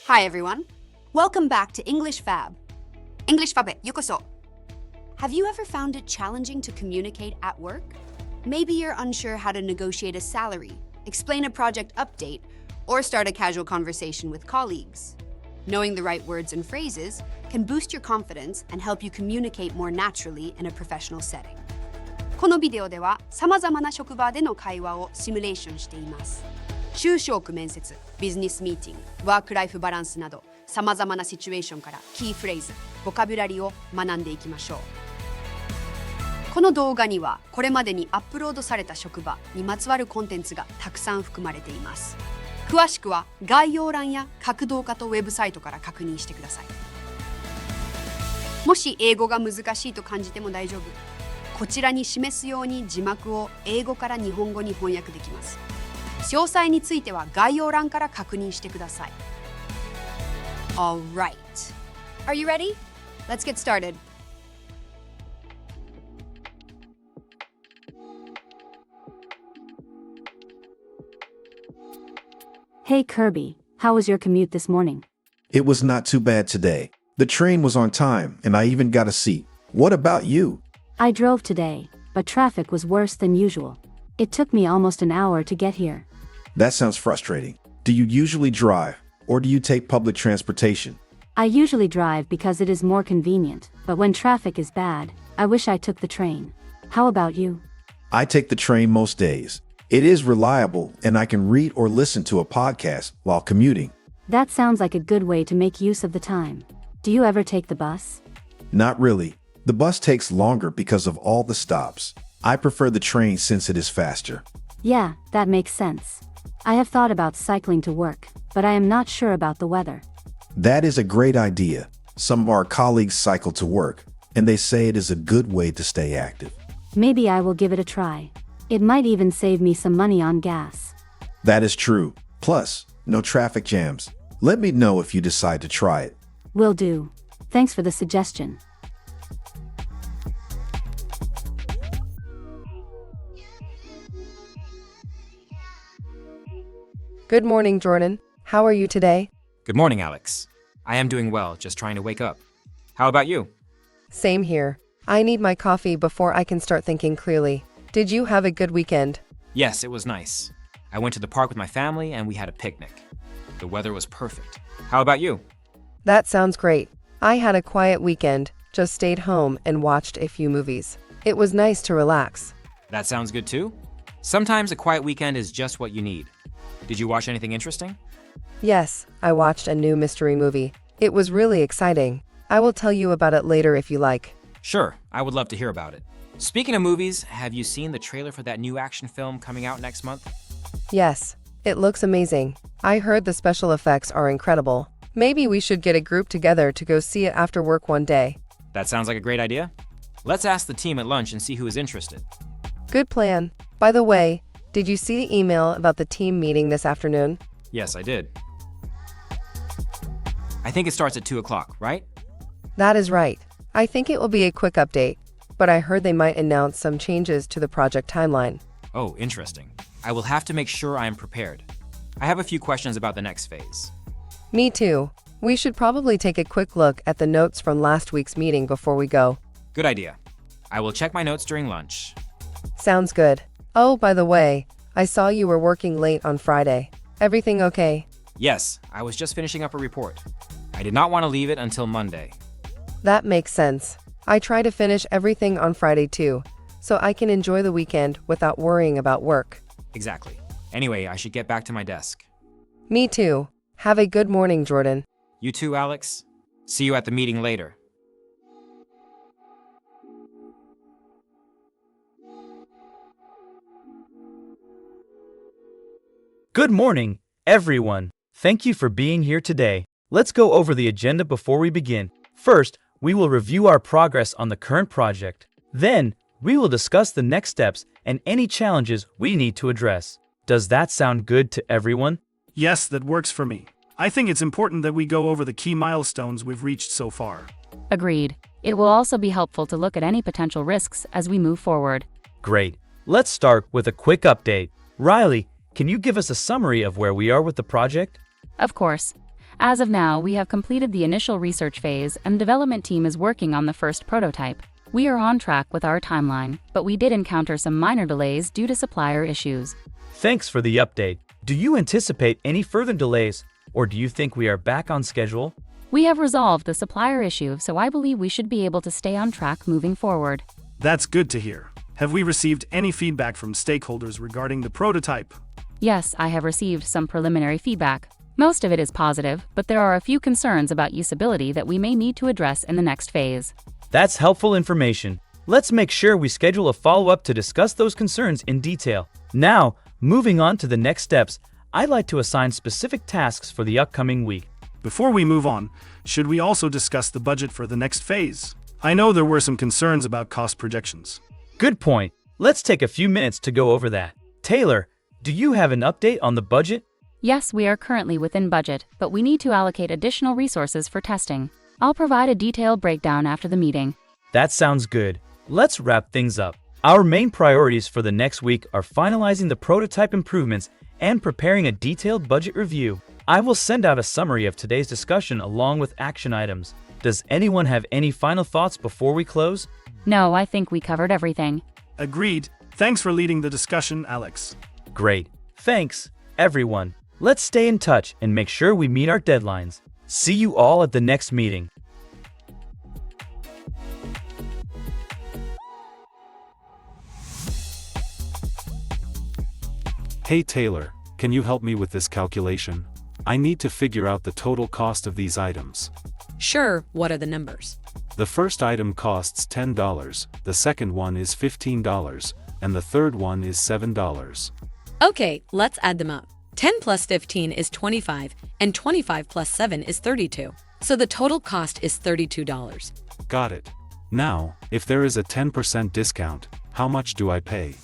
Hi everyone. Welcome back to English Fab. English Fab へようこそ. Have you ever found it challenging to communicate at work? Maybe you're unsure how to negotiate a salary, explain a project update, or start a casual conversation with colleagues. Knowing the right words and phrases can boost your confidence and help you communicate more naturally in a professional setting. このビデオでは様々な職場での会話をシミュレーションしています。就職面接、ビジネスミーティング、ワークライフバランスなど様々なシチュエーションからキーフレーズ、ボキャブラリーを学んでいきましょう。この動画にはこれまでにアップロードされた職場にまつわるコンテンツがたくさん含まれています。詳しくは概要欄や各動画とウェブサイトから確認してください。もし英語が難しいと感じても大丈夫。こちらに示すように字幕を英語から日本語に翻訳できます。詳細については概要欄から確認してください。Alright. Are you ready? Let's get started. Hey Kirby, how was your commute this morning? It was not too bad today. The train was on time, and I even got a seat. What about you? I drove today, but traffic was worse than usual. It took me almost an hour to get here. That sounds frustrating. Do you usually drive, or do you take public transportation? I usually drive because it is more convenient, but when traffic is bad, I wish I took the train. How about you? I take the train most days. It is reliable, and I can read or listen to a podcast while commuting. That sounds like a good way to make use of the time. Do you ever take the bus? Not really. The bus takes longer because of all the stops. I prefer the train since it is faster. Yeah, that makes sense. I have thought about cycling to work, but I am not sure about the weather. That is a great idea. Some of our colleagues cycle to work, and they say it is a good way to stay active. Maybe I will give it a try. It might even save me some money on gas. That is true. Plus, no traffic jams. Let me know if you decide to try it. Will do. Thanks for the suggestion. Good morning, Jordan. How are you today? Good morning, Alex. I am doing well, just trying to wake up. How about you? Same here. I need my coffee before I can start thinking clearly. Did you have a good weekend? Yes, it was nice. I went to the park with my family and we had a picnic. The weather was perfect. How about you? That sounds great. I had a quiet weekend, just stayed home and watched a few movies. It was nice to relax. That sounds good too. Sometimes a quiet weekend is just what you need. Did you watch anything interesting? Yes, I watched a new mystery movie. It was really exciting. I will tell you about it later if you like. Sure, I would love to hear about it. Speaking of movies, have you seen the trailer for that new action film coming out next month? Yes, it looks amazing. I heard the special effects are incredible. Maybe we should get a group together to go see it after work one day. That sounds like a great idea. Let's ask the team at lunch and see who is interested. Good plan. By the way, did you see the email about the team meeting this afternoon? Yes, I did. I think it starts at 2 o'clock, right? That is right. I think it will be a quick update, but I heard they might announce some changes to the project timeline. Oh, interesting. I will have to make sure I am prepared. I have a few questions about the next phase. Me too. We should probably take a quick look at the notes from last week's meeting before we go. Good idea. I will check my notes during lunch. Sounds good. Oh, by the way, I saw you were working late on Friday. Everything okay? Yes, I was just finishing up a report. I did not want to leave it until Monday. That makes sense. I try to finish everything on Friday too, so I can enjoy the weekend without worrying about work. Exactly. Anyway, I should get back to my desk. Me too. Have a good morning, Jordan. You too, Alex. See you at the meeting later. Good morning, everyone. Thank you for being here today. Let's go over the agenda before we begin. First, we will review our progress on the current project. Then, we will discuss the next steps and any challenges we need to address. Does that sound good to everyone? Yes, that works for me. I think it's important that we go over the key milestones we've reached so far. Agreed. It will also be helpful to look at any potential risks as we move forward. Great. Let's start with a quick update. Riley, can you give us a summary of where we are with the project? Of course. As of now, we have completed the initial research phase and the development team is working on the first prototype. We are on track with our timeline, but we did encounter some minor delays due to supplier issues. Thanks for the update. Do you anticipate any further delays, or do you think we are back on schedule? We have resolved the supplier issue, so I believe we should be able to stay on track moving forward. That's good to hear. Have we received any feedback from stakeholders regarding the prototype? Yes, I have received some preliminary feedback. Most of it is positive, but there are a few concerns about usability that we may need to address in the next phase. That's helpful information. Let's make sure we schedule a follow-up to discuss those concerns in detail. Now, moving on to the next steps, I'd like to assign specific tasks for the upcoming week. Before we move on, should we also discuss the budget for the next phase? I know there were some concerns about cost projections. Good point. Let's take a few minutes to go over that. Taylor, do you have an update on the budget? Yes, we are currently within budget, but we need to allocate additional resources for testing. I'll provide a detailed breakdown after the meeting. That sounds good. Let's wrap things up. Our main priorities for the next week are finalizing the prototype improvements and preparing a detailed budget review. I will send out a summary of today's discussion along with action items. Does anyone have any final thoughts before we close? No, I think we covered everything. Agreed. Thanks for leading the discussion, Alex. Great. Thanks, everyone. Let's stay in touch and make sure we meet our deadlines. See you all at the next meeting. Hey Taylor, can you help me with this calculation? I need to figure out the total cost of these items. Sure, what are the numbers? The first item costs $10, the second one is $15, and the third one is $7. Okay, let's add them up. 10 plus 15 is 25, and 25 plus 7 is 32. So the total cost is $32. Got it. Now, if there is a 10% discount, how much do I pay?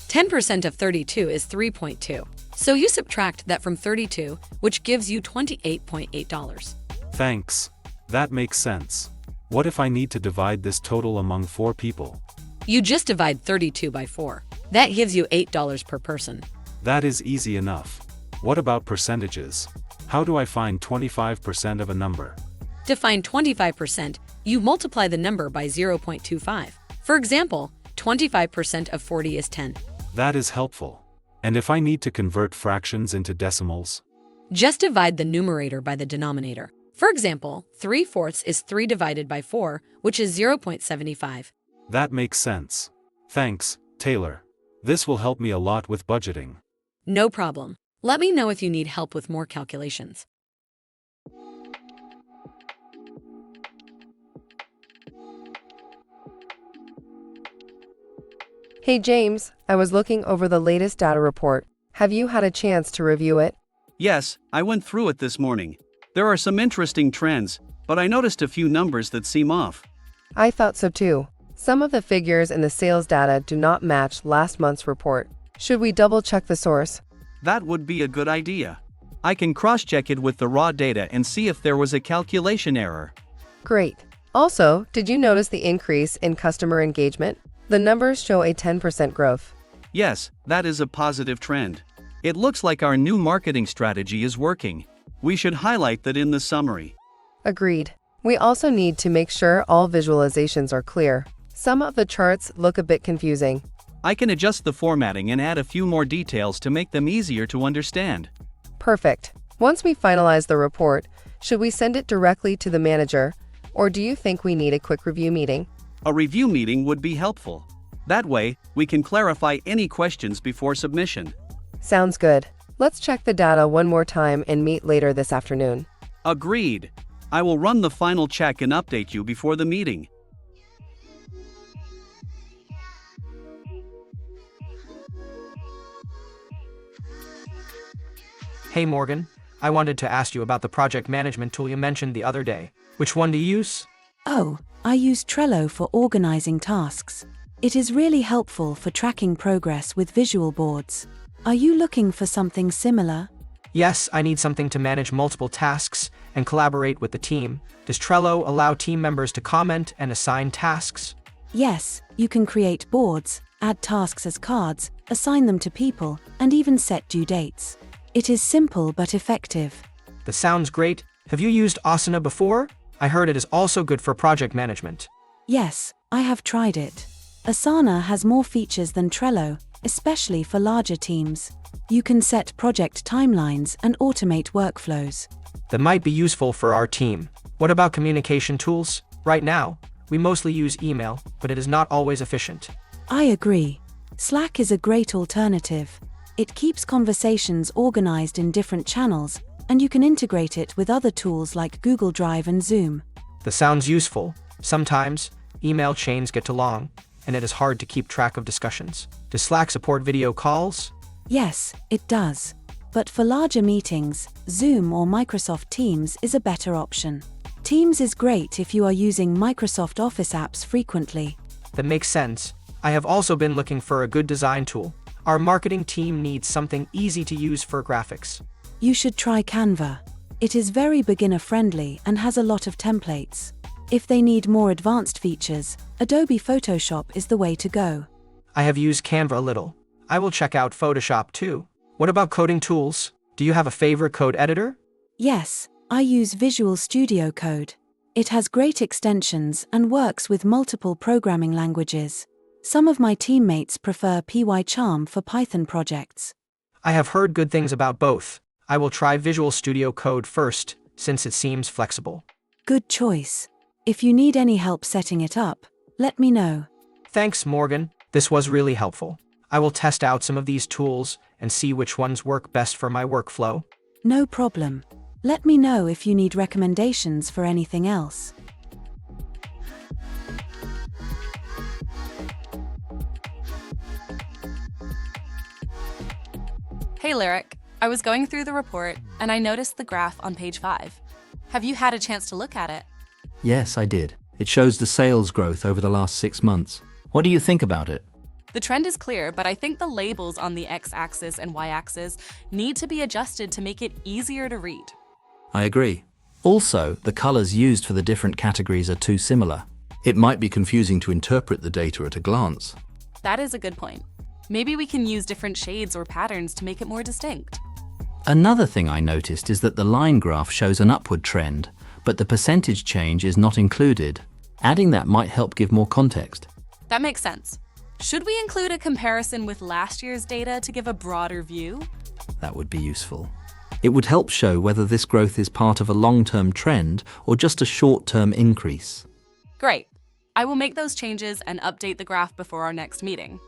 10% of 32 is 3.2. So you subtract that from 32, which gives you $28.8. Thanks. That makes sense. What if I need to divide this total among 4 people? You just divide 32 by 4. That gives you $8 per person. That is easy enough. What about percentages? How do I find 25% of a number? To find 25%, you multiply the number by 0.25. For example, 25% of 40 is 10. That is helpful. And if I need to convert fractions into decimals? Just divide the numerator by the denominator. For example, 3/4 is 3 divided by 4, which is 0.75. That makes sense. Thanks, Taylor. This will help me a lot with budgeting. No problem. Let me know if you need help with more calculations. Hey James, I was looking over the latest data report. Have you had a chance to review it? Yes, I went through it this morning. There are some interesting trends, but I noticed a few numbers that seem off. I thought so too. Some of the figures in the sales data do not match last month's report. Should we double-check the source? That would be a good idea. I can cross-check it with the raw data and see if there was a calculation error. Great. Also, did you notice the increase in customer engagement? The numbers show a 10% growth. Yes, that is a positive trend. It looks like our new marketing strategy is working. We should highlight that in the summary. Agreed. We also need to make sure all visualizations are clear. Some of the charts look a bit confusing. I can adjust the formatting and add a few more details to make them easier to understand. Perfect. Once we finalize the report, should we send it directly to the manager, or do you think we need a quick review meeting? A review meeting would be helpful. That way, we can clarify any questions before submission. Sounds good. Let's check the data one more time and meet later this afternoon. Agreed. I will run the final check and update you before the meeting. Hey Morgan, I wanted to ask you about the project management tool you mentioned the other day. Which one do you use? Oh, I use Trello for organizing tasks. It is really helpful for tracking progress with visual boards. Are you looking for something similar? Yes, I need something to manage multiple tasks and collaborate with the team. Does Trello allow team members to comment and assign tasks? Yes, you can create boards, add tasks as cards, assign them to people, and even set due dates. It is simple but effective. That sounds great. Have you used Asana before? I heard it is also good for project management. Yes, I have tried it. Asana has more features than Trello, especially for larger teams. You can set project timelines and automate workflows. That might be useful for our team. What about communication tools? Right now, we mostly use email, but it is not always efficient. I agree. Slack is a great alternative. It keeps conversations organized in different channels, and you can integrate it with other tools like Google Drive and Zoom. That sounds useful. Sometimes, email chains get too long, and it is hard to keep track of discussions. Does Slack support video calls? Yes, it does. But for larger meetings, Zoom or Microsoft Teams is a better option. Teams is great if you are using Microsoft Office apps frequently. That makes sense. I have also been looking for a good design tool. Our marketing team needs something easy to use for graphics. You should try Canva. It is very beginner-friendly and has a lot of templates. If they need more advanced features, Adobe Photoshop is the way to go. I have used Canva a little. I will check out Photoshop too. What about coding tools? Do you have a favorite code editor? Yes, I use Visual Studio Code. It has great extensions and works with multiple programming languages. Some of my teammates prefer PyCharm for Python projects. I have heard good things about both. I will try Visual Studio Code first, since it seems flexible. Good choice. If you need any help setting it up, let me know. Thanks, Morgan. This was really helpful. I will test out some of these tools and see which ones work best for my workflow. No problem. Let me know if you need recommendations for anything else. Hey Lyric, I was going through the report and I noticed the graph on page 5. Have you had a chance to look at it? Yes, I did. It shows the sales growth over the last 6 months. What do you think about it? The trend is clear, but I think the labels on the x-axis and y-axis need to be adjusted to make it easier to read. I agree. Also, the colors used for the different categories are too similar. It might be confusing to interpret the data at a glance. That is a good point. Maybe we can use different shades or patterns to make it more distinct. Another thing I noticed is that the line graph shows an upward trend, but the percentage change is not included. Adding that might help give more context. That makes sense. Should we include a comparison with last year's data to give a broader view? That would be useful. It would help show whether this growth is part of a long-term trend or just a short-term increase. Great. I will make those changes and update the graph before our next meeting.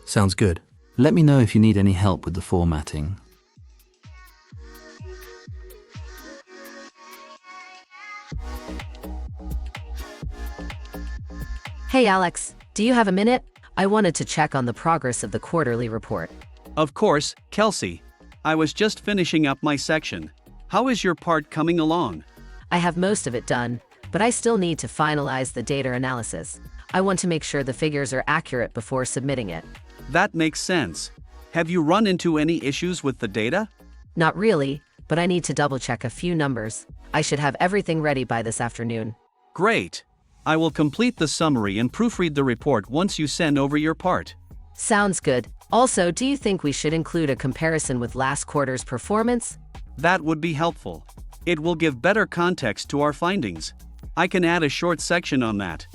Sounds good. Let me know if you need any help with the formatting. Hey Alex, do you have a minute? I wanted to check on the progress of the quarterly report. Of course, Kelsey. I was just finishing up my section. How is your part coming along? I have most of it done, but I still need to finalize the data analysis. I want to make sure the figures are accurate before submitting it. That makes sense. Have you run into any issues with the data? Not really, but I need to double-check a few numbers. I should have everything ready by this afternoon. Great. I will complete the summary and proofread the report once you send over your part. Sounds good. Also, do you think we should include a comparison with last quarter's performance? That would be helpful. It will give better context to our findings. I can add a short section on that.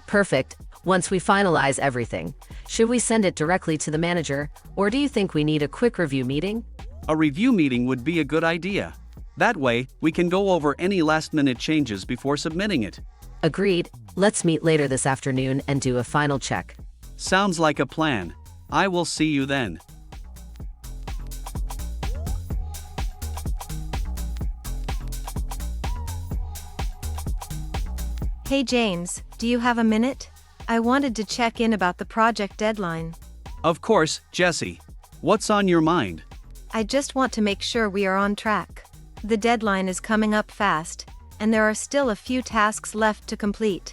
Perfect. Once we finalize everything, should we send it directly to the manager, or do you think we need a quick review meeting? A review meeting would be a good idea. That way, we can go over any last-minute changes before submitting it. Agreed. Let's meet later this afternoon and do a final check. Sounds like a plan. I will see you then. Hey James, do you have a minute? I wanted to check in about the project deadline. Of course, Jesse. What's on your mind? I just want to make sure we are on track. The deadline is coming up fast, and there are still a few tasks left to complete.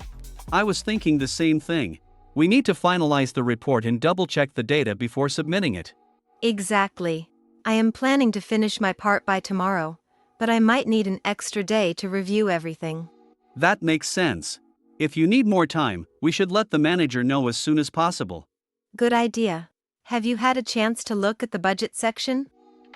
I was thinking the same thing. We need to finalize the report and double-check the data before submitting it. Exactly. I am planning to finish my part by tomorrow, but I might need an extra day to review everything. That makes sense. If you need more time, we should let the manager know as soon as possible. Good idea. Have you had a chance to look at the budget section?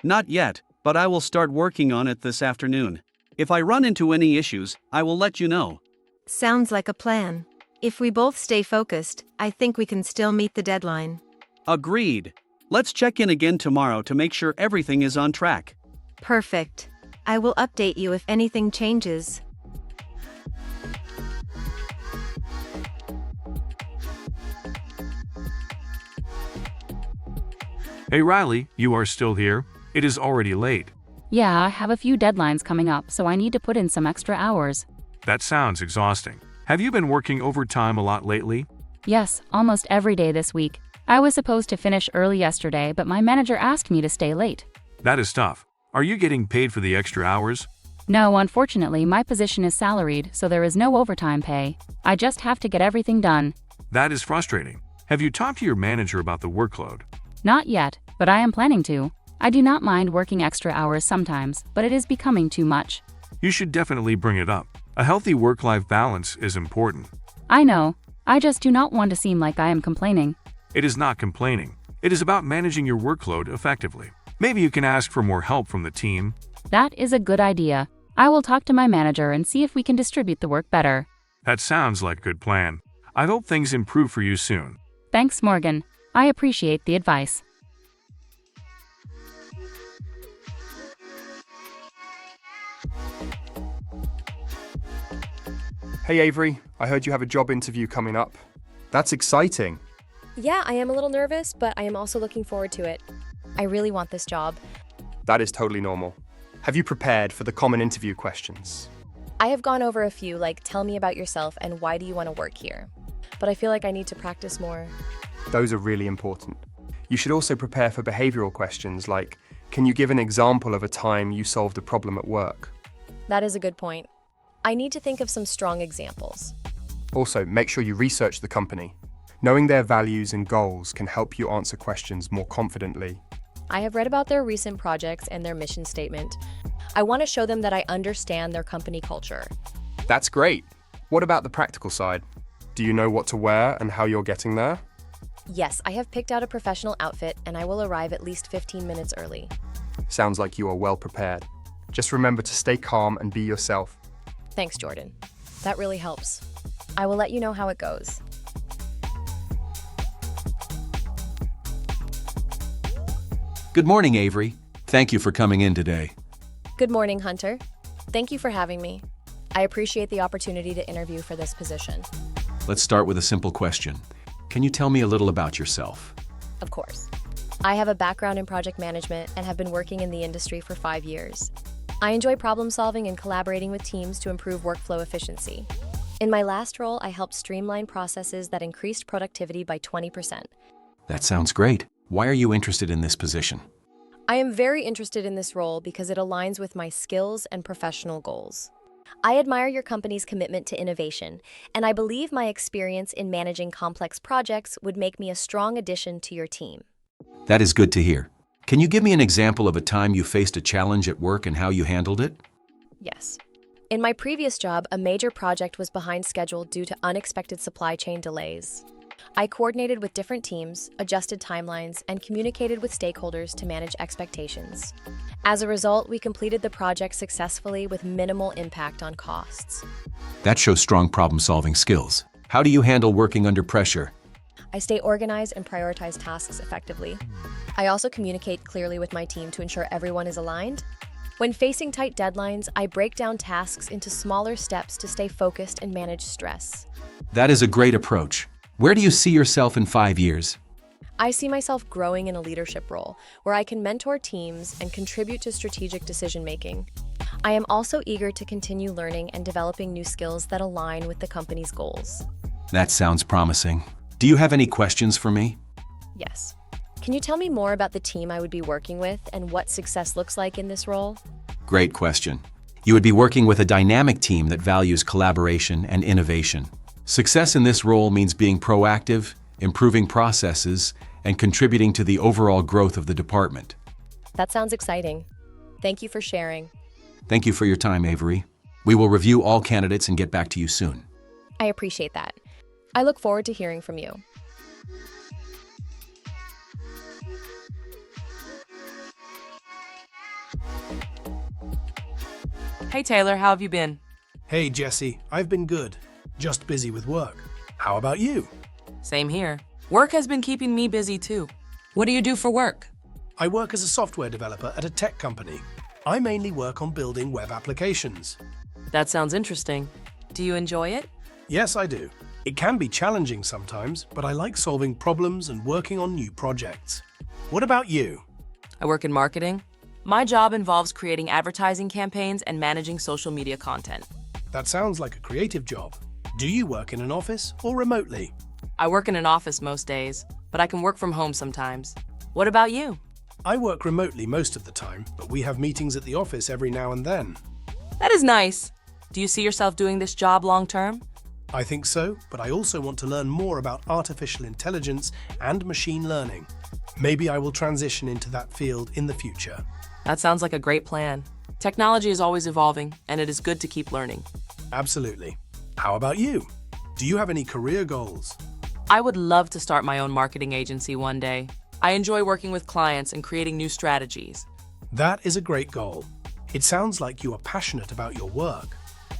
Not yet, but I will start working on it this afternoon. If I run into any issues, I will let you know. Sounds like a plan. If we both stay focused, I think we can still meet the deadline. Agreed. Let's check in again tomorrow to make sure everything is on track. Perfect. I will update you if anything changes. Hey Riley, you are still here? It is already late. Yeah, I have a few deadlines coming up, so I need to put in some extra hours. That sounds exhausting. Have you been working overtime a lot lately? Yes, almost every day this week. I was supposed to finish early yesterday, but my manager asked me to stay late. That is tough. Are you getting paid for the extra hours? No, unfortunately, my position is salaried, so there is no overtime pay. I just have to get everything done. That is frustrating. Have you talked to your manager about the workload? Not yet, but I am planning to. I do not mind working extra hours sometimes, but it is becoming too much. You should definitely bring it up. A healthy work-life balance is important. I know. I just do not want to seem like I am complaining. It is not complaining. It is about managing your workload effectively. Maybe you can ask for more help from the team. That is a good idea. I will talk to my manager and see if we can distribute the work better. That sounds like a good plan. I hope things improve for you soon. Thanks, Morgan. I appreciate the advice. Hey Avery, I heard you have a job interview coming up. That's exciting. Yeah, I am a little nervous, but I am also looking forward to it. I really want this job. That is totally normal. Have you prepared for the common interview questions? I have gone over a few, like tell me about yourself and why do you want to work here? But I feel like I need to practice more. Those are really important. You should also prepare for behavioral questions like, can you give an example of a time you solved a problem at work? That is a good point. I need to think of some strong examples. Also, make sure you research the company. Knowing their values and goals can help you answer questions more confidently. I have read about their recent projects and their mission statement. I want to show them that I understand their company culture. That's great. What about the practical side? Do you know what to wear and how you're getting there? Yes, I have picked out a professional outfit and I will arrive at least 15 minutes early. Sounds like you are well prepared. Just remember to stay calm and be yourself. Thanks, Jordan. That really helps. I will let you know how it goes. Good morning, Avery. Thank you for coming in today. Good morning, Hunter. Thank you for having me. I appreciate the opportunity to interview for this position. Let's start with a simple question. Can you tell me a little about yourself? Of course. I have a background in project management and have been working in the industry for 5 years. I enjoy problem solving and collaborating with teams to improve workflow efficiency. In my last role, I helped streamline processes that increased productivity by 20%. That sounds great. Why are you interested in this position? I am very interested in this role because it aligns with my skills and professional goals. I admire your company's commitment to innovation, and I believe my experience in managing complex projects would make me a strong addition to your team. That is good to hear. Can you give me an example of a time you faced a challenge at work and how you handled it? Yes. In my previous job, a major project was behind schedule due to unexpected supply chain delays. I coordinated with different teams, adjusted timelines, and communicated with stakeholders to manage expectations. As a result, we completed the project successfully with minimal impact on costs. That shows strong problem-solving skills. How do you handle working under pressure? I stay organized and prioritize tasks effectively. I also communicate clearly with my team to ensure everyone is aligned. When facing tight deadlines, I break down tasks into smaller steps to stay focused and manage stress. That is a great approach. Where do you see yourself in 5 years? I see myself growing in a leadership role where I can mentor teams and contribute to strategic decision-making. I am also eager to continue learning and developing new skills that align with the company's goals. That sounds promising. Do you have any questions for me? Yes. Can you tell me more about the team I would be working with and what success looks like in this role? Great question. You would be working with a dynamic team that values collaboration and innovation. Success in this role means being proactive, improving processes, and contributing to the overall growth of the department. That sounds exciting. Thank you for sharing. Thank you for your time, Avery. We will review all candidates and get back to you soon. I appreciate that. I look forward to hearing from you. Hey Taylor, how have you been? Hey Jesse, I've been good. Just busy with work. How about you? Same here. Work has been keeping me busy too. What do you do for work? I work as a software developer at a tech company. I mainly work on building web applications. That sounds interesting. Do you enjoy it? Yes, I do. It can be challenging sometimes, but I like solving problems and working on new projects. What about you? I work in marketing. My job involves creating advertising campaigns and managing social media content. That sounds like a creative job. Do you work in an office or remotely? I work in an office most days, but I can work from home sometimes. What about you? I work remotely most of the time, but we have meetings at the office every now and then. That is nice. Do you see yourself doing this job long term? I think so, but I also want to learn more about artificial intelligence and machine learning. Maybe I will transition into that field in the future. That sounds like a great plan. Technology is always evolving, and it is good to keep learning. Absolutely. How about you? Do you have any career goals? I would love to start my own marketing agency one day. I enjoy working with clients and creating new strategies. That is a great goal. It sounds like you are passionate about your work.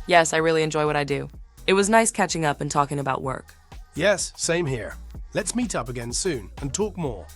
Yes, I really enjoy what I do. It was nice catching up and talking about work. Yes, same here. Let's meet up again soon and talk more.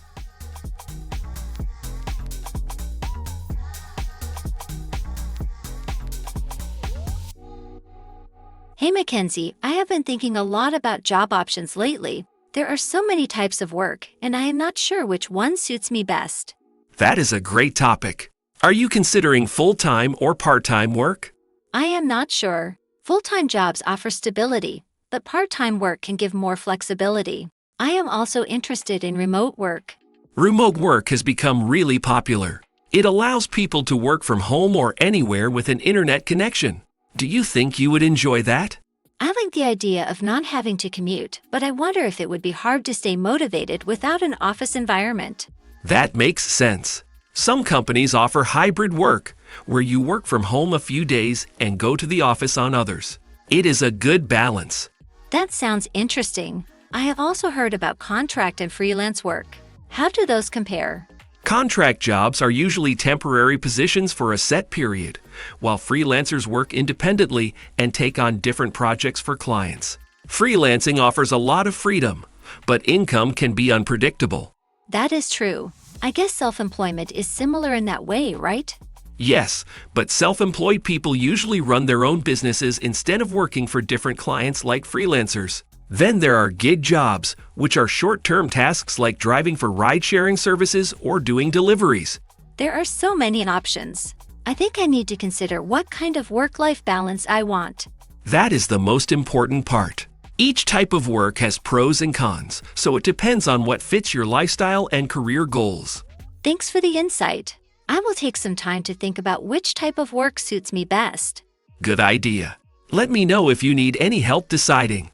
Hey Mackenzie, I have been thinking a lot about job options lately. There are so many types of work, and I am not sure which one suits me best. That is a great topic. Are you considering full-time or part-time work? I am not sure. Full-time jobs offer stability, but part-time work can give more flexibility. I am also interested in remote work. Remote work has become really popular. It allows people to work from home or anywhere with an internet connection. Do you think you would enjoy that? I like the idea of not having to commute, but I wonder if it would be hard to stay motivated without an office environment. That makes sense. Some companies offer hybrid work, where you work from home a few days and go to the office on others. It is a good balance. That sounds interesting. I have also heard about contract and freelance work. How do those compare? Contract jobs are usually temporary positions for a set period, while freelancers work independently and take on different projects for clients. Freelancing offers a lot of freedom, but income can be unpredictable. That is true. I guess self-employment is similar in that way, right? Yes, but self-employed people usually run their own businesses instead of working for different clients like freelancers. Then there are gig jobs, which are short-term tasks like driving for ride-sharing services or doing deliveries. There are so many options. I think I need to consider what kind of work-life balance I want. That is the most important part. Each type of work has pros and cons, so it depends on what fits your lifestyle and career goals. Thanks for the insight. I will take some time to think about which type of work suits me best. Good idea. Let me know if you need any help deciding.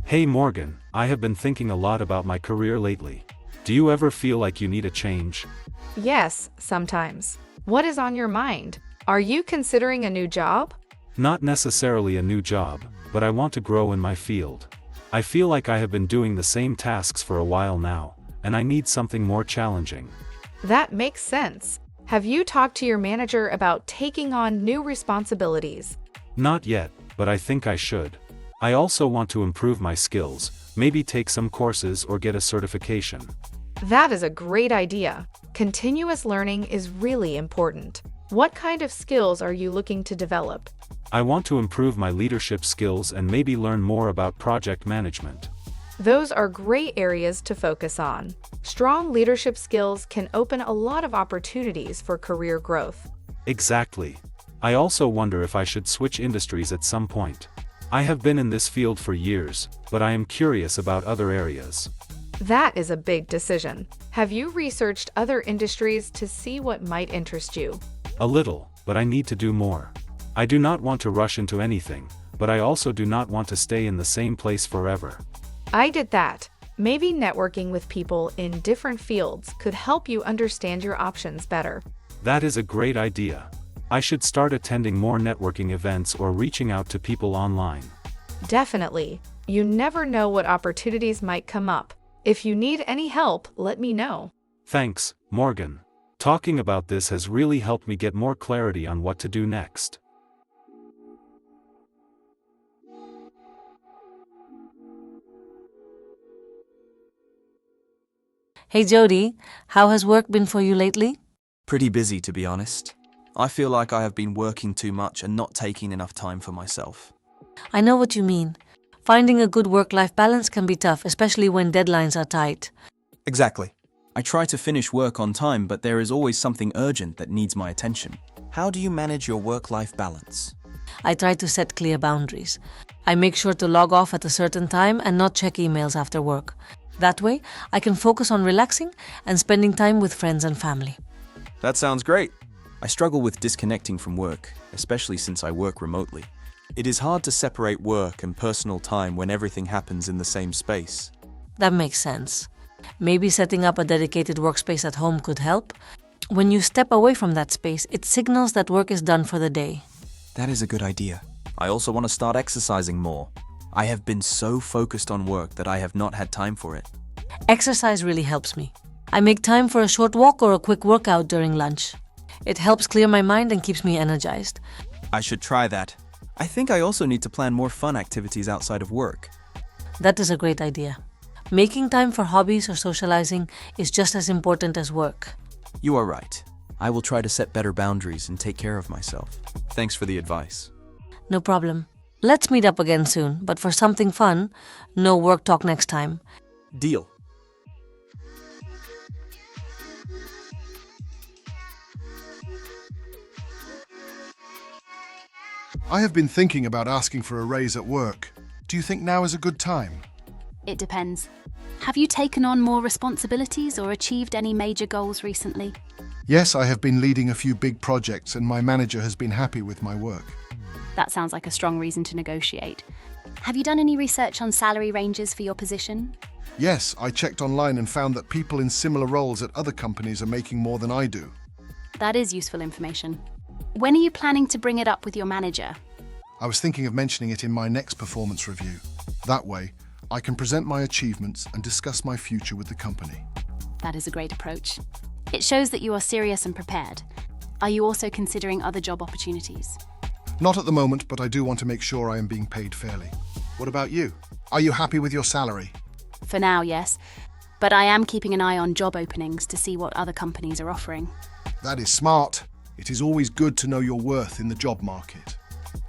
Hey Morgan, I have been thinking a lot about my career lately. Do you ever feel like you need a change? Yes, sometimes. What is on your mind? Are you considering a new job? Not necessarily a new job, but I want to grow in my field. I feel like I have been doing the same tasks for a while now, and I need something more challenging. That makes sense. Have you talked to your manager about taking on new responsibilities? Not yet, but I think I should. I also want to improve my skills, maybe take some courses or get a certification. That is a great idea. Continuous learning is really important. What kind of skills are you looking to develop? I want to improve my leadership skills and maybe learn more about project management. Those are great areas to focus on. Strong leadership skills can open a lot of opportunities for career growth. Exactly. I also wonder if I should switch industries at some point. I have been in this field for years, but I am curious about other areas. That is a big decision. Have you researched other industries to see what might interest you? A little, but I need to do more. I do not want to rush into anything, but I also do not want to stay in the same place forever. I did that. Maybe networking with people in different fields could help you understand your options better. That is a great idea. I should start attending more networking events or reaching out to people online. Definitely. You never know what opportunities might come up. If you need any help, let me know. Thanks, Morgan. Talking about this has really helped me get more clarity on what to do next. Hey Jody, how has work been for you lately? Pretty busy, to be honest. I feel like I have been working too much and not taking enough time for myself. I know what you mean. Finding a good work-life balance can be tough, especially when deadlines are tight. Exactly. I try to finish work on time, but there is always something urgent that needs my attention. How do you manage your work-life balance? I try to set clear boundaries. I make sure to log off at a certain time and not check emails after work. That way, I can focus on relaxing and spending time with friends and family. That sounds great. I struggle with disconnecting from work, especially since I work remotely. It is hard to separate work and personal time when everything happens in the same space. That makes sense. Maybe setting up a dedicated workspace at home could help. When you step away from that space, it signals that work is done for the day. That is a good idea. I also want to start exercising more. I have been so focused on work that I have not had time for it. Exercise really helps me. I make time for a short walk or a quick workout during lunch. It helps clear my mind and keeps me energized. I should try that. I think I also need to plan more fun activities outside of work. That is a great idea. Making time for hobbies or socializing is just as important as work. You are right. I will try to set better boundaries and take care of myself. Thanks for the advice. No problem. Let's meet up again soon, but for something fun, no work talk next time. Deal. I have been thinking about asking for a raise at work. Do you think now is a good time? It depends. Have you taken on more responsibilities or achieved any major goals recently? Yes, I have been leading a few big projects and my manager has been happy with my work. That sounds like a strong reason to negotiate. Have you done any research on salary ranges for your position? Yes, I checked online and found that people in similar roles at other companies are making more than I do. That is useful information. When are you planning to bring it up with your manager? I was thinking of mentioning it in my next performance review. That way, I can present my achievements and discuss my future with the company. That is a great approach. It shows that you are serious and prepared. Are you also considering other job opportunities? Not at the moment, but I do want to make sure I am being paid fairly. What about you? Are you happy with your salary? For now, yes. But I am keeping an eye on job openings to see what other companies are offering. That is smart. It is always good to know your worth in the job market.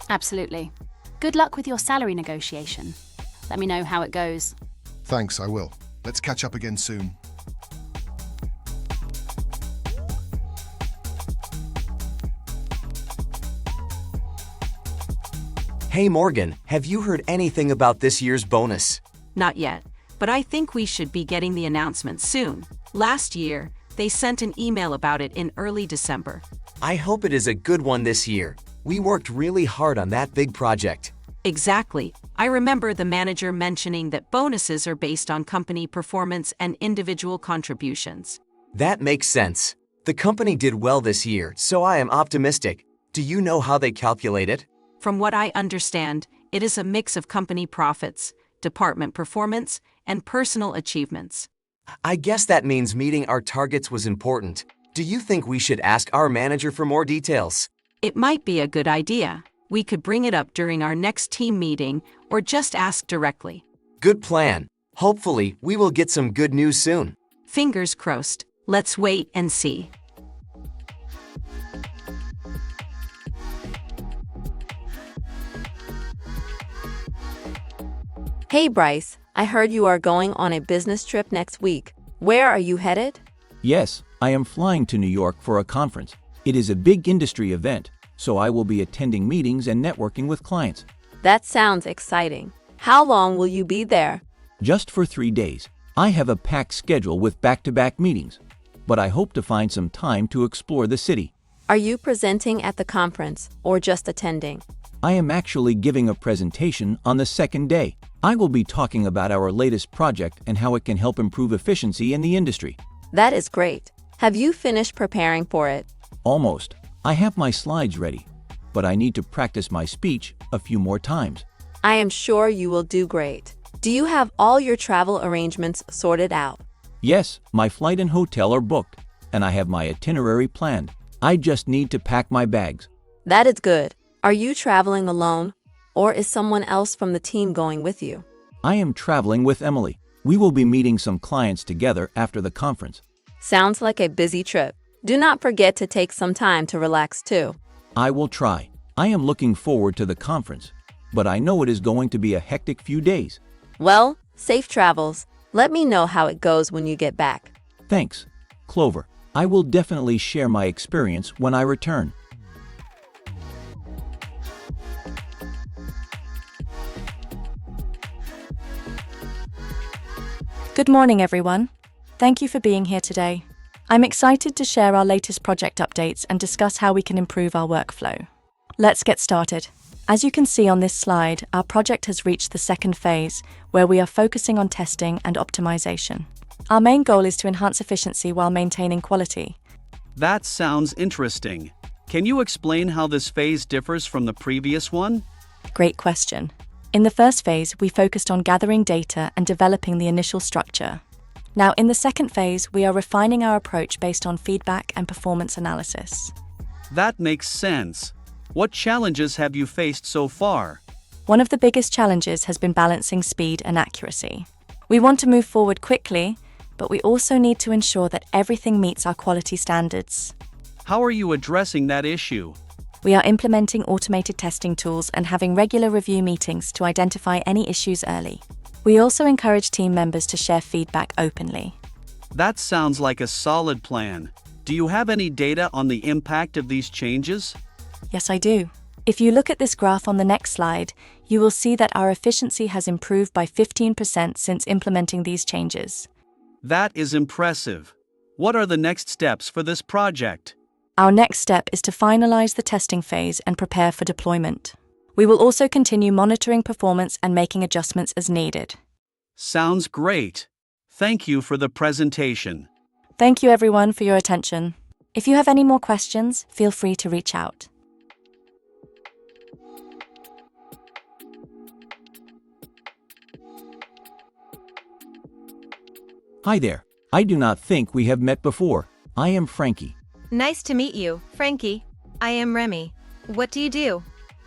Absolutely. Good luck with your salary negotiation. Let me know how it goes. Thanks, I will. Let's catch up again soon. Hey Morgan, have you heard anything about this year's bonus? Not yet, but I think we should be getting the announcement soon. Last year, they sent an email about it in early December. I hope it is a good one this year. We worked really hard on that big project. Exactly. I remember the manager mentioning that bonuses are based on company performance and individual contributions. That makes sense. The company did well this year, so I am optimistic. Do you know how they calculate it? From what I understand, it is a mix of company profits, department performance, and personal achievements. I guess that means meeting our targets was important. Do you think we should ask our manager for more details? It might be a good idea. We could bring it up during our next team meeting or just ask directly. Good plan. Hopefully, we will get some good news soon. Fingers crossed. Let's wait and see. Hey Bryce, I heard you are going on a business trip next week. Where are you headed? Yes, I am flying to New York for a conference. It is a big industry event, so I will be attending meetings and networking with clients. That sounds exciting. How long will you be there? Just for 3 days. I have a packed schedule with back-to-back meetings, but I hope to find some time to explore the city. Are you presenting at the conference or just attending? I am actually giving a presentation on the second day. I will be talking about our latest project and how it can help improve efficiency in the industry. That is great. Have you finished preparing for it? Almost. I have my slides ready, but I need to practice my speech a few more times. I am sure you will do great. Do you have all your travel arrangements sorted out? Yes, my flight and hotel are booked, and I have my itinerary planned. I just need to pack my bags. That is good. Are you traveling alone, or is someone else from the team going with you? I am traveling with Emily. We will be meeting some clients together after the conference. Sounds like a busy trip. Do not forget to take some time to relax too. I will try. I am looking forward to the conference, but I know it is going to be a hectic few days. Well, safe travels. Let me know how it goes when you get back. Thanks, Clover. I will definitely share my experience when I return. Good morning, everyone. Thank you for being here today. I'm excited to share our latest project updates and discuss how we can improve our workflow. Let's get started. As you can see on this slide, our project has reached the second phase, where we are focusing on testing and optimization. Our main goal is to enhance efficiency while maintaining quality. That sounds interesting. Can you explain how this phase differs from the previous one? Great question. In the first phase, we focused on gathering data and developing the initial structure. Now, in the second phase, we are refining our approach based on feedback and performance analysis. That makes sense. What challenges have you faced so far? One of the biggest challenges has been balancing speed and accuracy. We want to move forward quickly, but we also need to ensure that everything meets our quality standards. How are you addressing that issue? We are implementing automated testing tools and having regular review meetings to identify any issues early. We also encourage team members to share feedback openly. That sounds like a solid plan. Do you have any data on the impact of these changes? Yes, I do. If you look at this graph on the next slide, you will see that our efficiency has improved by 15% since implementing these changes. That is impressive. What are the next steps for this project? Our next step is to finalize the testing phase and prepare for deployment. We will also continue monitoring performance and making adjustments as needed. Sounds great. Thank you for the presentation. Thank you, everyone, for your attention. If you have any more questions, feel free to reach out. Hi there. I do not think we have met before. I am Frankie. Nice to meet you, Frankie. I am Remy. What do you do?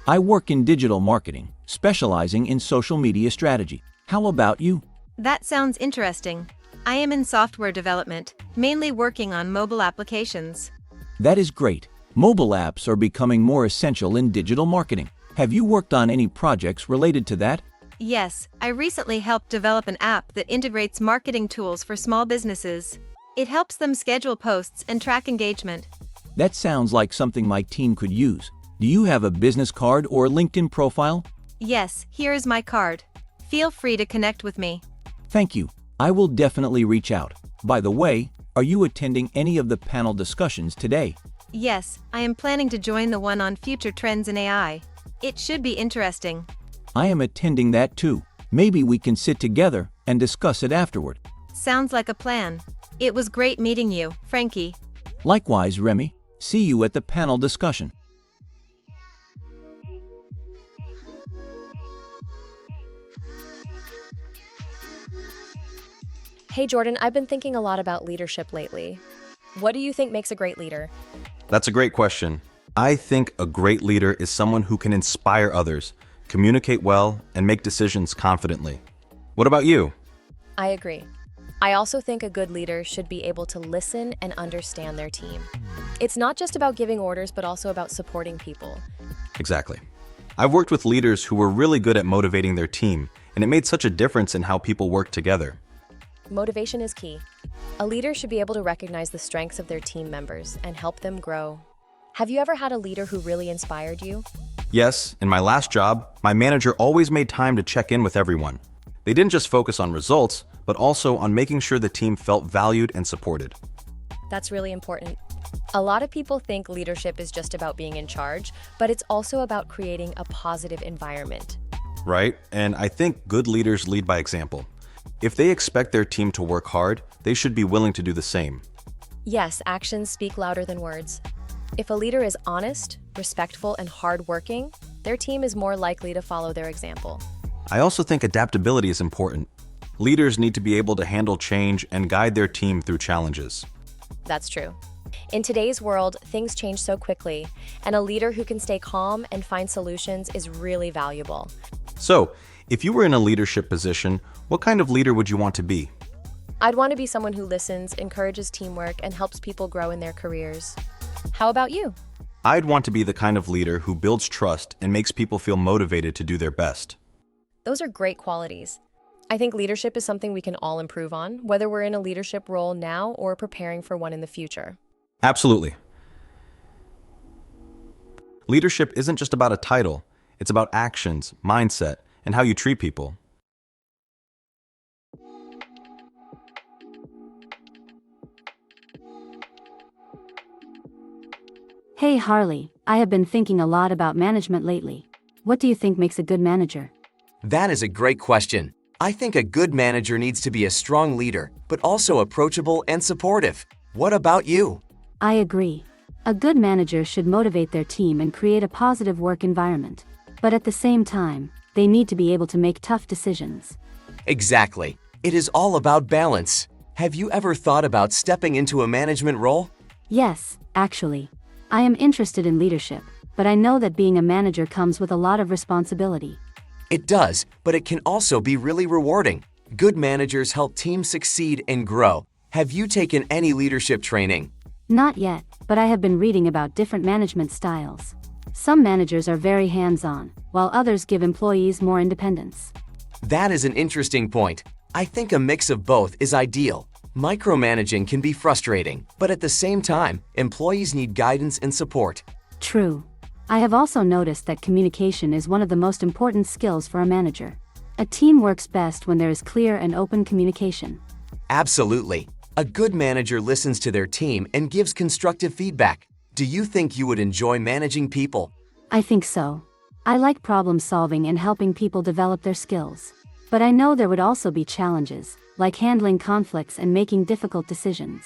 I work in digital marketing, specializing in social media strategy. How about you? That sounds interesting. I am in software development, mainly working on mobile applications. That is great. Mobile apps are becoming more essential in digital marketing. Have you worked on any projects related to that? Yes, I recently helped develop an app that integrates marketing tools for small businesses. It helps them schedule posts and track engagement. That sounds like something my team could use. Do you have a business card or LinkedIn profile? Yes, here is my card. Feel free to connect with me. Thank you. I will definitely reach out. By the way, are you attending any of the panel discussions today? Yes, I am planning to join the one on future trends in AI. It should be interesting. I am attending that too. Maybe we can sit together and discuss it afterward. Sounds like a plan. It was great meeting you, Frankie. Likewise, Remy. See you at the panel discussion. Hey Jordan, I've been thinking a lot about leadership lately. What do you think makes a great leader? That's a great question. I think a great leader is someone who can inspire others, communicate well, and make decisions confidently. What about you? I agree. I also think a good leader should be able to listen and understand their team. It's not just about giving orders, but also about supporting people. Exactly. I've worked with leaders who were really good at motivating their team, and it made such a difference in how people work together. Motivation is key. A leader should be able to recognize the strengths of their team members and help them grow. Have you ever had a leader who really inspired you? Yes, in my last job, my manager always made time to check in with everyone. They didn't just focus on results, but also on making sure the team felt valued and supported. That's really important. A lot of people think leadership is just about being in charge, but it's also about creating a positive environment. Right? And I think good leaders lead by example. If they expect their team to work hard, they should be willing to do the same. Yes, actions speak louder than words. If a leader is honest, respectful, and hardworking, their team is more likely to follow their example. I also think adaptability is important. Leaders need to be able to handle change and guide their team through challenges. That's true. In today's world, things change so quickly, and a leader who can stay calm and find solutions is really valuable. So, if you were in a leadership position, what kind of leader would you want to be? I'd want to be someone who listens, encourages teamwork, and helps people grow in their careers. How about you? I'd want to be the kind of leader who builds trust and makes people feel motivated to do their best. Those are great qualities. I think leadership is something we can all improve on, whether we're in a leadership role now or preparing for one in the future. Absolutely. Leadership isn't just about a title, it's about actions, mindset, and how you treat people. Hey Harley, I have been thinking a lot about management lately. What do you think makes a good manager? That is a great question. I think a good manager needs to be a strong leader, but also approachable and supportive. What about you? I agree. A good manager should motivate their team and create a positive work environment. But at the same time, they need to be able to make tough decisions. Exactly. It is all about balance. Have you ever thought about stepping into a management role? Yes, actually. I am interested in leadership, but I know that being a manager comes with a lot of responsibility. It does, but it can also be really rewarding. Good managers help teams succeed and grow. Have you taken any leadership training? Not yet, but I have been reading about different management styles. Some managers are very hands-on, while others give employees more independence. That is an interesting point. I think a mix of both is ideal. Micromanaging can be frustrating, but at the same time, employees need guidance and support. True. I have also noticed that communication is one of the most important skills for a manager. A team works best when there is clear and open communication. Absolutely. A good manager listens to their team and gives constructive feedback. Do you think you would enjoy managing people? I think so. I like problem solving and helping people develop their skills. But I know there would also be challenges, like handling conflicts and making difficult decisions.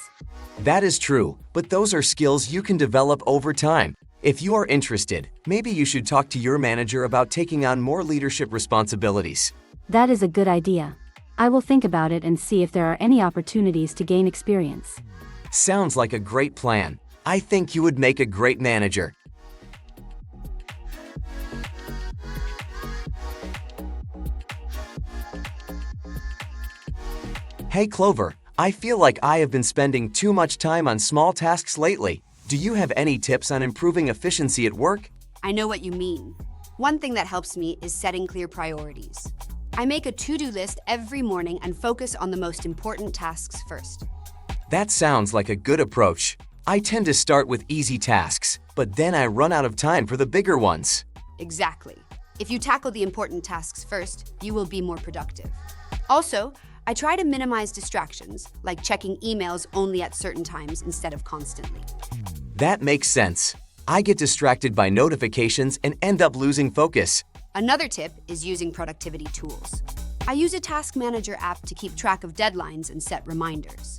That is true, but those are skills you can develop over time. If you are interested, maybe you should talk to your manager about taking on more leadership responsibilities. That is a good idea. I will think about it and see if there are any opportunities to gain experience. Sounds like a great plan. I think you would make a great manager. Hey Clover, I feel like I have been spending too much time on small tasks lately. Do you have any tips on improving efficiency at work? I know what you mean. One thing that helps me is setting clear priorities. I make a to-do list every morning and focus on the most important tasks first. That sounds like a good approach. I tend to start with easy tasks, but then I run out of time for the bigger ones. Exactly. If you tackle the important tasks first, you will be more productive. Also, I try to minimize distractions, like checking emails only at certain times instead of constantly. That makes sense. I get distracted by notifications and end up losing focus. Another tip is using productivity tools. I use a task manager app to keep track of deadlines and set reminders.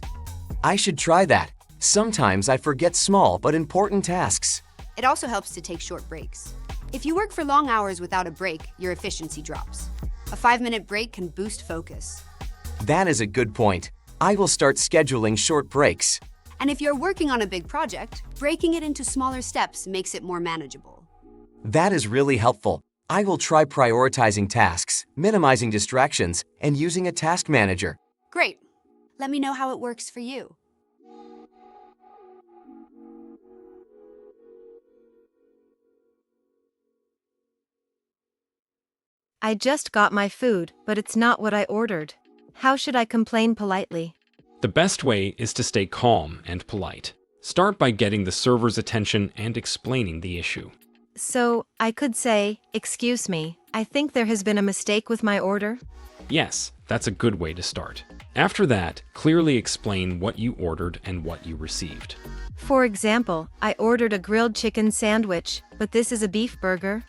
I should try that. Sometimes I forget small but important tasks. It also helps to take short breaks. If you work for long hours without a break, your efficiency drops. A 5-minute break can boost focus. That is a good point. I will start scheduling short breaks. And if you're working on a big project, breaking it into smaller steps makes it more manageable. That is really helpful. I will try prioritizing tasks, minimizing distractions, and using a task manager. Great. Let me know how it works for you. I just got my food, but it's not what I ordered. How should I complain politely? The best way is to stay calm and polite. Start by getting the server's attention and explaining the issue. So, I could say, "Excuse me, I think there has been a mistake with my order." Yes, that's a good way to start. After that, clearly explain what you ordered and what you received. For example, I ordered a grilled chicken sandwich, but this is a beef burger.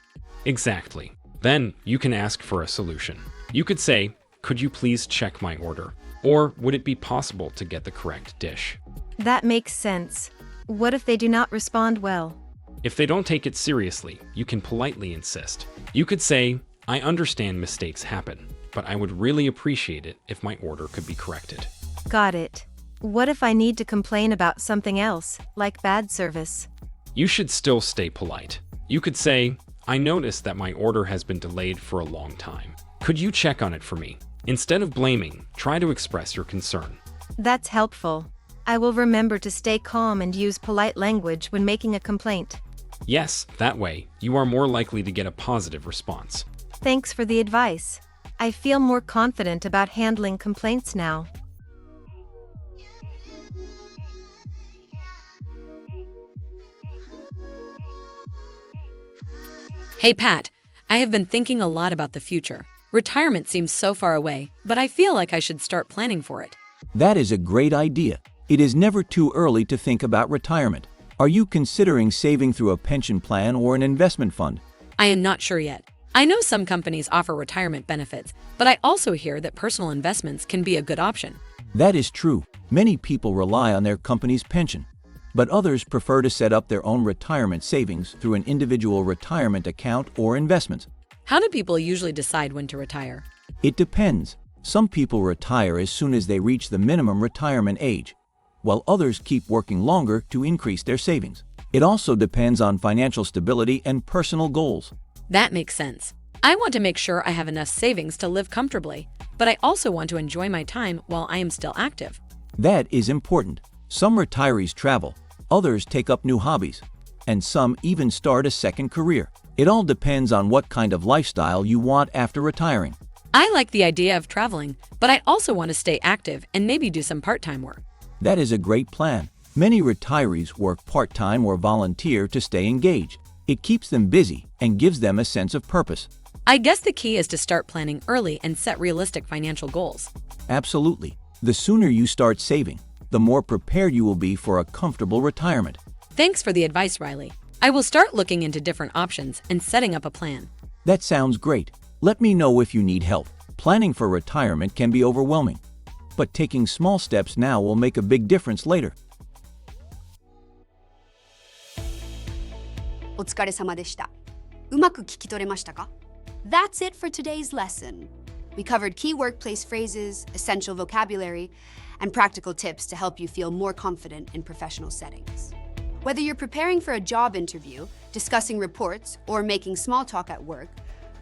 Exactly. Then you can ask for a solution. You could say, "Could you please check my order?" Or would it be possible to get the correct dish? That makes sense. What if they do not respond well? If they don't take it seriously, you can politely insist. You could say, I understand mistakes happen, but I would really appreciate it if my order could be corrected. Got it. What if I need to complain about something else, like bad service? You should still stay polite. You could say, I noticed that my order has been delayed for a long time. Could you check on it for me? Instead of blaming, try to express your concern. That's helpful. I will remember to stay calm and use polite language when making a complaint. Yes, that way, you are more likely to get a positive response. Thanks for the advice. I feel more confident about handling complaints now. Hey Pat, I have been thinking a lot about the future. Retirement seems so far away, but I feel like I should start planning for it. That is a great idea. It is never too early to think about retirement. Are you considering saving through a pension plan or an investment fund? I am not sure yet. I know some companies offer retirement benefits, but I also hear that personal investments can be a good option. That is true. Many people rely on their company's pension, but others prefer to set up their own retirement savings through an individual retirement account or investments. How do people usually decide when to retire? It depends. Some people retire as soon as they reach the minimum retirement age, while others keep working longer to increase their savings. It also depends on financial stability and personal goals. That makes sense. I want to make sure I have enough savings to live comfortably, but I also want to enjoy my time while I am still active. That is important. Some retirees travel, others take up new hobbies, and some even start a second career. It all depends on what kind of lifestyle you want after retiring. I like the idea of traveling, but I also want to stay active and maybe do some part-time work. That is a great plan. Many retirees work part-time or volunteer to stay engaged. It keeps them busy and gives them a sense of purpose. I guess the key is to start planning early and set realistic financial goals. Absolutely. The sooner you start saving, the more prepared you will be for a comfortable retirement. Thanks for the advice, Riley. I will start looking into different options and setting up a plan. That sounds great. Let me know if you need help. Planning for retirement can be overwhelming, but taking small steps now will make a big difference later. お疲れ様でした。うまく聞き取れましたか? That's it for today's lesson. We covered key workplace phrases, essential vocabulary, and practical tips to help you feel more confident in professional settings. Whether you're preparing for a job interview, discussing reports, or making small talk at work,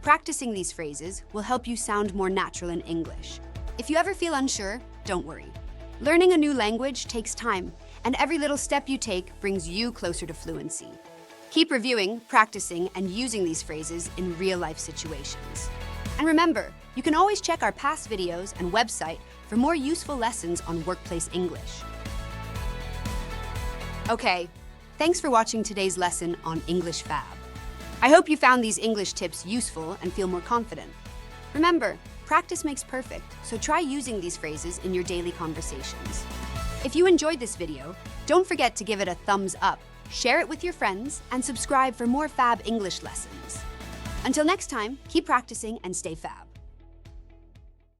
practicing these phrases will help you sound more natural in English. If you ever feel unsure, don't worry. Learning a new language takes time, and every little step you take brings you closer to fluency. Keep reviewing, practicing, and using these phrases in real-life situations. And remember, you can always check our past videos and website for more useful lessons on workplace English. Okay, thanks for watching today's lesson on English Fab. I hope you found these English tips useful and feel more confident. Remember, practice makes perfect, so try using these phrases in your daily conversations. If you enjoyed this video, don't forget to give it a thumbs up, share it with your friends, and subscribe for more Fab English lessons. Until next time, keep practicing and stay Fab.